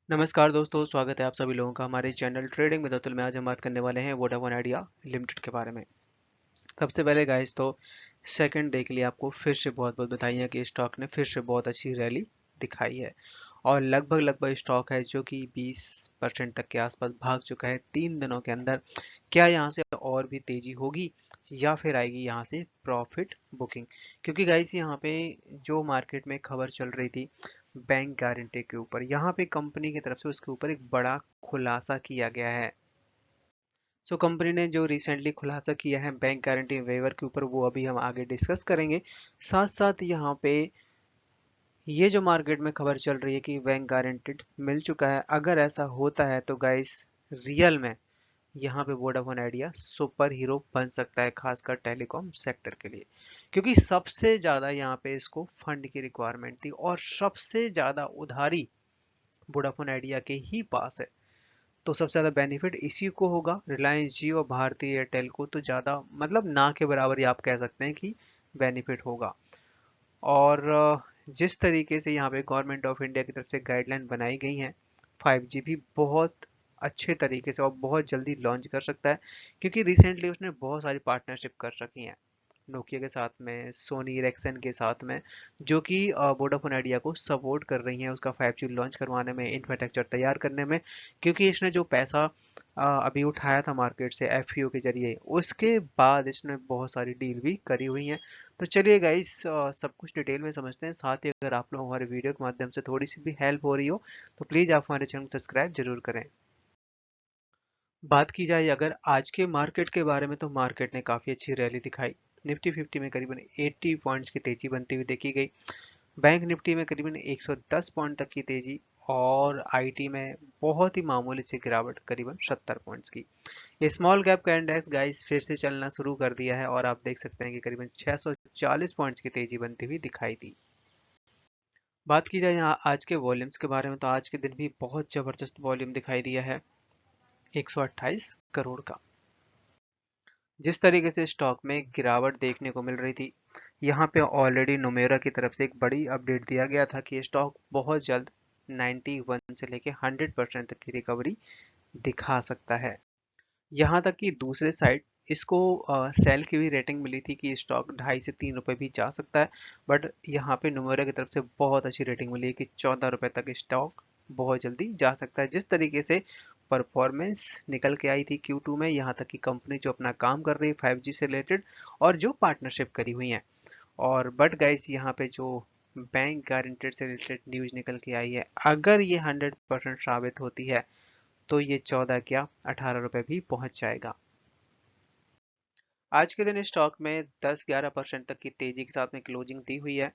नमस्कार दोस्तों, स्वागत है आप सभी लोगों का हमारे चैनल ट्रेडिंग विद अतुल में। आज हम बात करने वाले हैं वोडाफोन आइडिया लिमिटेड के बारे में। सबसे पहले गाइस तो सेकंड देख लिया, आपको फिर से बहुत बहुत बधाइयाँ कि स्टॉक ने फिर से बहुत अच्छी रैली दिखाई है और लगभग लगभग स्टॉक है जो कि 20% तक के आसपास भाग चुका है 3 दिनों के अंदर। क्या यहाँ से और भी तेजी होगी या फिर आएगी यहाँ से प्रॉफिट बुकिंग? क्योंकि गाइस यहाँ पे जो मार्केट में खबर चल रही थी बैंक गारंटी के ऊपर, यहाँ पे कंपनी की तरफ से उसके ऊपर एक बड़ा खुलासा किया गया है। सो कंपनी ने जो रिसेंटली खुलासा किया है बैंक गारंटी वेवर के ऊपर, वो अभी हम आगे डिस्कस करेंगे। साथ साथ यहाँ पे ये जो मार्केट में खबर चल रही है कि बैंक गारंटीड मिल चुका है, अगर ऐसा होता है तो गाइस रियल में यहाँ पे वोडाफोन आइडिया सुपर हीरो बन सकता है, खासकर टेलीकॉम सेक्टर के लिए। क्योंकि सबसे ज्यादा यहाँ पे इसको फंड की रिक्वायरमेंट थी और सबसे ज्यादा उधारी वोडाफोन आइडिया के ही पास है। तो सबसे ज्यादा बेनिफिट इसी को होगा। रिलायंस जियो, भारती एयरटेल को तो ज्यादा मतलब ना के बराबर ही आप कह सकते हैं कि बेनिफिट होगा। और जिस तरीके से यहाँ पे गवर्नमेंट ऑफ इंडिया की तरफ से गाइडलाइन बनाई गई हैं, 5G भी बहुत अच्छे तरीके से और बहुत जल्दी लॉन्च कर सकता है। क्योंकि रिसेंटली उसने बहुत सारी पार्टनरशिप कर रखी हैं नोकिया के साथ में, सोनी इरेक्सन के साथ में, जो कि वोडाफोन आइडिया को सपोर्ट कर रही हैं उसका 5G लॉन्च करवाने में, इंफ्रास्ट्रक्चर तैयार करने में। क्योंकि इसने जो पैसा अभी उठाया था मार्केट से एफपीओ के जरिए, उसके बाद इसने बहुत सारी डील भी करी हुई हैं। तो चलिए गाइस, सब कुछ डिटेल में समझते हैं। साथ ही अगर आप लोग हमारे वीडियो के माध्यम से थोड़ी सी भी हेल्प हो रही हो तो प्लीज़ आप हमारे चैनल को सब्सक्राइब जरूर करें। बात की जाए अगर आज के मार्केट के बारे में, तो मार्केट ने काफ़ी अच्छी रैली दिखाई। निफ्टी 50 में करीबन 80 पॉइंट्स की तेजी बनती हुई देखी गई। बैंक निफ्टी में करीबन 110 पॉइंट तक की तेजी और आईटी में बहुत ही मामूली सी गिरावट करीबन 70 पॉइंट्स की। ये स्मॉल कैप का इंडेक्स गाइस फिर से चलना शुरू कर दिया है और आप देख सकते हैं कि करीबन 640 पॉइंट्स की तेजी बनती हुई दिखाई दी। बात की जाए यहाँ आज के वॉल्यूम्स के बारे में, तो आज के दिन भी बहुत जबरदस्त वॉल्यूम दिखाई दिया है, 128 करोड़ का। जिस तरीके से स्टॉक में गिरावट देखने को मिल रही थी, यहाँ पे ऑलरेडी नोमेरा की तरफ से एक बड़ी अपडेट दिया गया था कि स्टॉक बहुत जल्द 91 से लेके 100% तक की रिकवरी दिखा सकता है। यहाँ तक कि दूसरे साइड इसको सेल की भी रेटिंग मिली थी कि स्टॉक 2.5 से 3 रुपए भी जा सकता है। बट यहाँ पे नुमेरा की तरफ से बहुत अच्छी रेटिंग मिली है कि 14 रुपए तक स्टॉक बहुत जल्दी जा सकता है। जिस तरीके से परफॉर्मेंस निकल के आई थी Q2 में, यहाँ तक कि कंपनी जो अपना काम कर रही है 5G से रिलेटेड और जो पार्टनरशिप करी हुई है। और बट गाइस यहाँ पे जो बैंक गारंटेड से रिलेटेड न्यूज निकल के आई है, अगर ये 100% साबित होती है तो ये 14 क्या 18 रुपए भी पहुंच जाएगा। आज के दिन स्टॉक में 10-11% तक की तेजी के साथ में क्लोजिंग दी हुई है।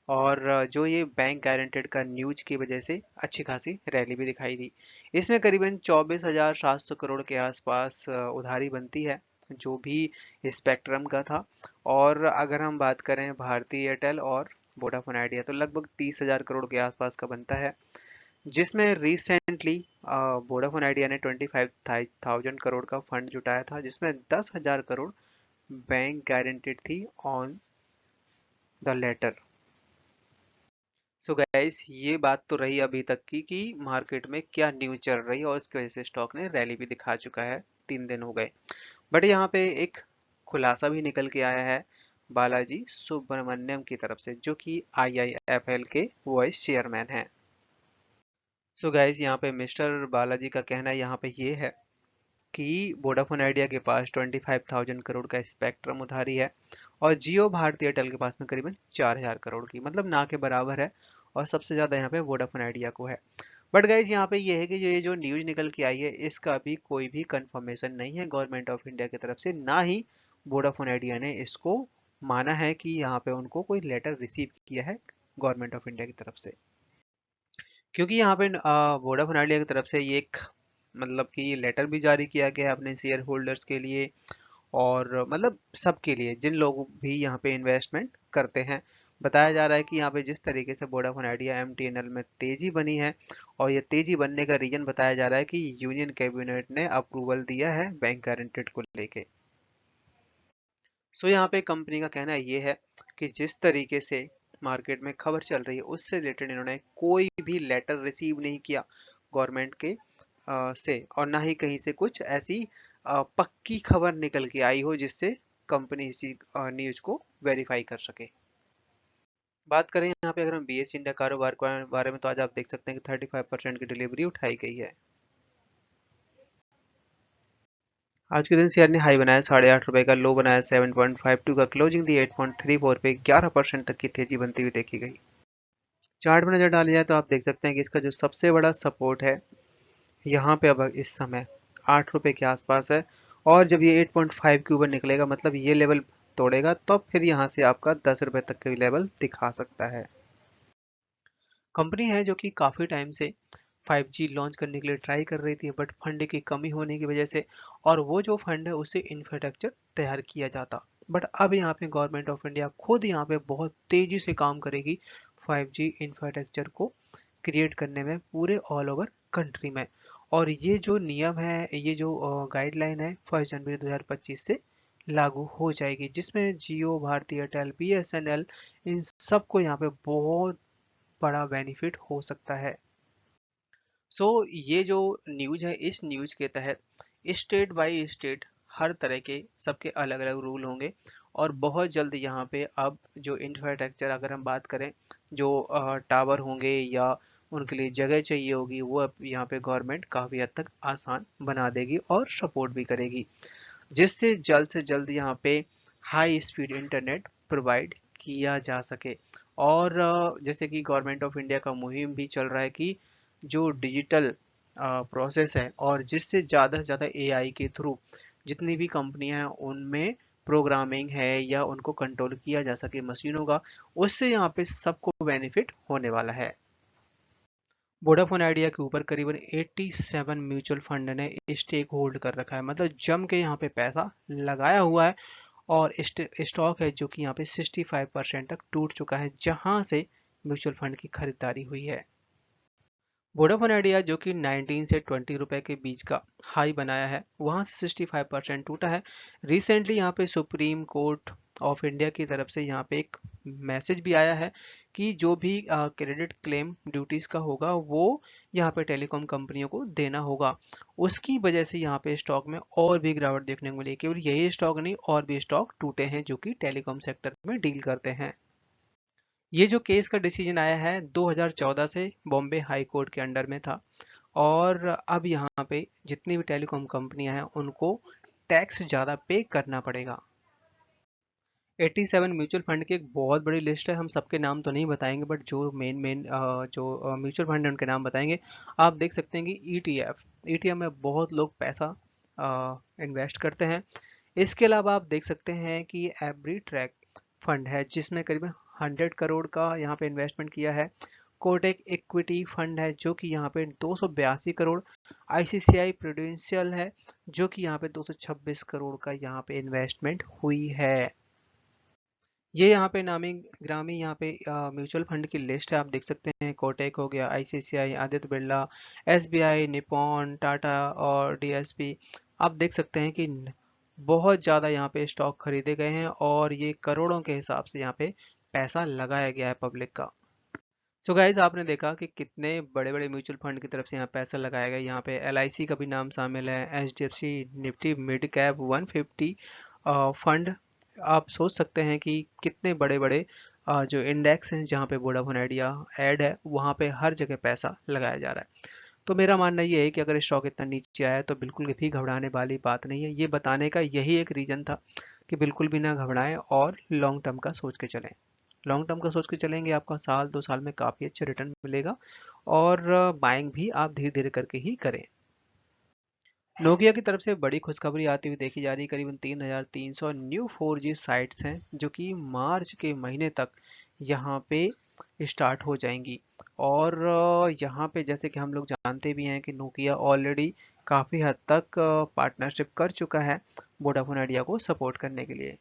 और जो ये बैंक गारंटेड का न्यूज की वजह से अच्छी खासी रैली भी दिखाई दी। इसमें करीबन 24,700 करोड़ के आसपास उधारी बनती है, जो भी स्पेक्ट्रम का था। और अगर हम बात करें भारती एयरटेल और वोडाफोन आइडिया, तो लगभग 30,000 करोड़ के आसपास का बनता है। जिसमें रिसेंटली वोडाफोन आइडिया ने 25,000 करोड़ का फंड जुटाया था, जिसमें 10,000 करोड़ बैंक गारंटेड थी on the letter. So guys, ये बात तो रही अभी तक की कि मार्केट में क्या न्यूज चल रही है और उसकी वजह से स्टॉक ने रैली भी दिखा चुका है, 3 दिन हो गए। बट यहाँ पे एक खुलासा भी निकल के आया है बालाजी सुब्रमण्यम की तरफ से, जो कि आईआईएफएल के वाइस चेयरमैन हैं। सो गाइस, यहाँ पे मिस्टर बालाजी का कहना यहाँ पे ये है कि वोडाफोन आइडिया के पास 25,000 करोड़ का स्पेक्ट्रम उधारी है और जियो भारती एयरटेल के पास में करीबन 4,000 करोड़ की, मतलब ना के बराबर है। और सबसे ज्यादा यहाँ पे वोडाफोन आइडिया को है। बट गाइज यहाँ पे ये है कि ये जो न्यूज निकल के आई है, इसका अभी कोई भी कंफर्मेशन नहीं है गवर्नमेंट ऑफ इंडिया की तरफ से, ना ही वोडाफोन आइडिया ने इसको माना है कि यहाँ पे उनको कोई लेटर रिसीव किया है गवर्नमेंट ऑफ इंडिया की तरफ से। क्योंकि यहाँ पे वोडाफोन आइडिया की तरफ से ये एक मतलब कि लेटर भी जारी किया गया है अपने शेयर होल्डर्स के लिए और मतलब सबके लिए जिन लोग भी यहाँ पे इन्वेस्टमेंट करते हैं। बताया जा रहा है कि यहाँ पे जिस तरीके से वोडाफोन आइडिया एमटीएनएल में तेजी बनी है, और ये तेजी बनने का रीजन बताया जा रहा है कि यूनियन कैबिनेट ने अप्रूवल दिया है बैंक गारंटेड को लेके। सो यहाँ पे कंपनी का कहना ये है कि जिस तरीके से मार्केट में खबर चल रही है, उससे रिलेटेड इन्होंने कोई भी लेटर रिसीव नहीं किया गवर्नमेंट के से, और ना ही कहीं से कुछ ऐसी पक्की खबर निकल के आई हो जिससे कंपनी इसी न्यूज को वेरीफाई कर सके। बात करें यहाँ पे अगर हम बीएसई इंडिया कारोबार के बारे में, तो आज आप देख सकते हैं कि 35% की डिलीवरी उठाई गई है। आज के दिन शेयर ने हाई बनाया 8.5 रुपए का, लो बनाया 7.52 का, क्लोजिंग दी 8.34 पे, 11% तक की तेजी बनती हुई देखी गई। चार्ट में नजर डाली जाए तो आप देख सकते हैं कि इसका जो सबसे बड़ा सपोर्ट है यहाँ पे अब इस समय 8 रुपए के आसपास है, और जब ये 8.5 के ऊपर निकलेगा, मतलब ये लेवल तोड़ेगा, तो फिर यहाँ से आपका 10 रुपए तक के लेवल दिखा सकता है। कंपनी है जो कि काफ़ी टाइम से 5G लॉन्च करने के लिए ट्राई कर रही थी, बट फंड की कमी होने की वजह से, और वो जो फंड है उससे इंफ्रास्ट्रक्चर तैयार किया जाता, बट अब यहाँ पे गवर्नमेंट ऑफ इंडिया खुद यहाँ पे बहुत तेजी से काम करेगी 5G इंफ्रास्ट्रक्चर को क्रिएट करने में पूरे ऑल ओवर कंट्री में। और ये जो नियम है, ये जो गाइडलाइन है 1 जनवरी 2025 से लागू हो जाएगी, जिसमें जियो, भारती एयरटेल, BSNL, इन सबको यहाँ पे बहुत बड़ा बेनिफिट हो सकता है। ये जो न्यूज है, इस न्यूज के तहत स्टेट बाय स्टेट हर तरह के सबके अलग अलग रूल होंगे, और बहुत जल्द यहाँ पे अब जो इंफ्रास्ट्रक्चर, अगर हम बात करें, जो टावर होंगे या उनके लिए जगह चाहिए होगी, वो अब यहाँ पे गवर्नमेंट काफ़ी हद तक आसान बना देगी और सपोर्ट भी करेगी, जिससे जल्द से जल्द यहाँ पे हाई स्पीड इंटरनेट प्रोवाइड किया जा सके। और जैसे कि गवर्नमेंट ऑफ इंडिया का मुहिम भी चल रहा है कि जो डिजिटल प्रोसेस है, और जिससे ज़्यादा से ज़्यादा एआई के थ्रू जितनी भी कंपनियां हैं उनमें प्रोग्रामिंग है या उनको कंट्रोल किया जा सके मशीनों का, उससे यहाँ पे सबको बेनिफिट होने वाला है। वोडाफोन आइडिया के ऊपर करीबन 87 म्यूचुअल फंड ने स्टेक होल्ड कर रखा है, मतलब जम के यहाँ पे पैसा लगाया हुआ है, और स्टॉक है जो कि यहाँ पे 65% तक टूट चुका है, जहां से म्यूचुअल फंड की खरीदारी हुई है। वोडाफोन आइडिया जो कि 19 से 20 रुपए के बीच का हाई बनाया है, वहां से 65% टूटा है। रिसेंटली यहाँ पे सुप्रीम कोर्ट ऑफ इंडिया की तरफ से यहाँ पे एक मैसेज भी आया है कि जो भी क्रेडिट क्लेम ड्यूटीज का होगा वो यहाँ पे टेलीकॉम कंपनियों को देना होगा। उसकी वजह से यहाँ पे स्टॉक में और भी गिरावट देखने को मिली। केवल यही स्टॉक नहीं, और भी स्टॉक टूटे हैं जो कि टेलीकॉम सेक्टर में डील करते हैं। ये जो केस का डिसीजन आया है 2014 से बॉम्बे हाई कोर्ट के अंडर में था, और अब यहाँ पे जितनी भी टेलीकॉम कंपनियां हैं उनको टैक्स ज़्यादा पे करना पड़ेगा। 87 म्यूचुअल फंड की एक बहुत बड़ी लिस्ट है, हम सबके नाम तो नहीं बताएंगे, बट जो मेन मेन जो म्यूचुअल फंड है उनके नाम बताएंगे। आप देख सकते हैं कि ETF में बहुत लोग पैसा इन्वेस्ट करते हैं। इसके अलावा आप देख सकते हैं कि एवरी ट्रैक फंड है जिसमें करीबन 100 करोड़ का यहाँ पे इन्वेस्टमेंट किया है। कोटेक इक्विटी फंड है जो कि यहाँ पे 282 करोड़, ICICI प्रूडेंशियल है जो कि यहाँ पे 226 करोड़ का यहाँ पे इन्वेस्टमेंट हुई है। ये यहाँ पे नामी ग्रामी यहाँ पे म्यूचुअल फंड की लिस्ट है, आप देख सकते हैं। कोटेक हो गया, ICICI, Aditya Birla, SBI, Nippon, Tata और DSP। आप देख सकते हैं कि बहुत ज़्यादा यहाँ पे स्टॉक खरीदे गए हैं, और ये करोड़ों के हिसाब से यहाँ पे पैसा लगाया गया है पब्लिक का। सो गाइज, आपने देखा कि कितने बड़े बड़े म्यूचुअल फंड की तरफ से यहाँ पैसा लगाया गया। यहाँ पे LIC का भी नाम शामिल है, HDFC Nifty mid cap 150 fund. आप सोच सकते हैं कि कितने बड़े बड़े जो इंडेक्स हैं जहाँ पे वोडाफोन आइडिया ऐड है, वहाँ पे हर जगह पैसा लगाया जा रहा है। तो मेरा मानना ये है कि अगर स्टॉक इतना नीचे आया है तो बिल्कुल भी घबराने वाली बात नहीं है। ये बताने का यही एक रीजन था कि बिल्कुल भी ना घबराएं और लॉन्ग टर्म का सोच के चलें। लॉन्ग टर्म का सोच के चलेंगे, आपका साल 2 साल में काफ़ी अच्छा रिटर्न मिलेगा, और बाइंग भी आप धीरे धीरे करके ही करें। नोकिया की तरफ से बड़ी खुशखबरी आती हुई देखी जा रही है। करीबन 3300 न्यू 4G साइट्स हैं जो कि मार्च के महीने तक यहाँ पे स्टार्ट हो जाएंगी। और यहाँ पे जैसे कि हम लोग जानते भी हैं कि नोकिया ऑलरेडी काफ़ी हद तक पार्टनरशिप कर चुका है वोडाफोन आइडिया को सपोर्ट करने के लिए।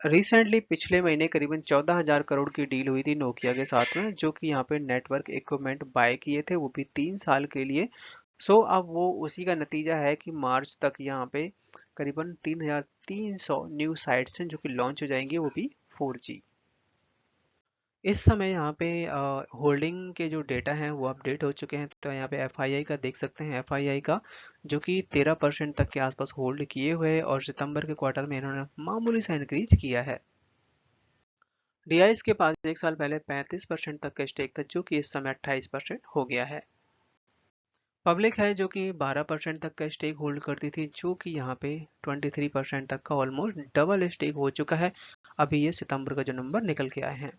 रिसेंटली पिछले महीने करीबन 14,000 करोड़ की डील हुई थी नोकिया के साथ में, जो कि यहाँ पे नेटवर्क इक्विपमेंट बाय किए थे, वो भी 3 साल के लिए। अब वो उसी का नतीजा है कि मार्च तक यहाँ पे करीबन 3,300 न्यू साइट्स हैं जो कि लॉन्च हो जाएंगी, वो भी 4G। इस समय यहाँ पे होल्डिंग के जो डेटा हैं वो अपडेट हो चुके हैं। तो यहाँ पे एफआईआई का देख सकते हैं, एफआईआई का जो कि 13% तक के आसपास होल्ड किए हुए, और सितंबर के क्वार्टर में इन्होंने मामूली सा इंक्रीज किया है। डीआईएस के पास एक साल पहले 35% तक का स्टेक था, जो कि इस समय 28% हो गया है। पब्लिक है जो कि 12% तक का स्टेक होल्ड करती थी, जो कि यहाँ पे 23% तक का ऑलमोस्ट डबल स्टेक हो चुका है। अभी ये सितंबर का जो नंबर निकल के आए हैं।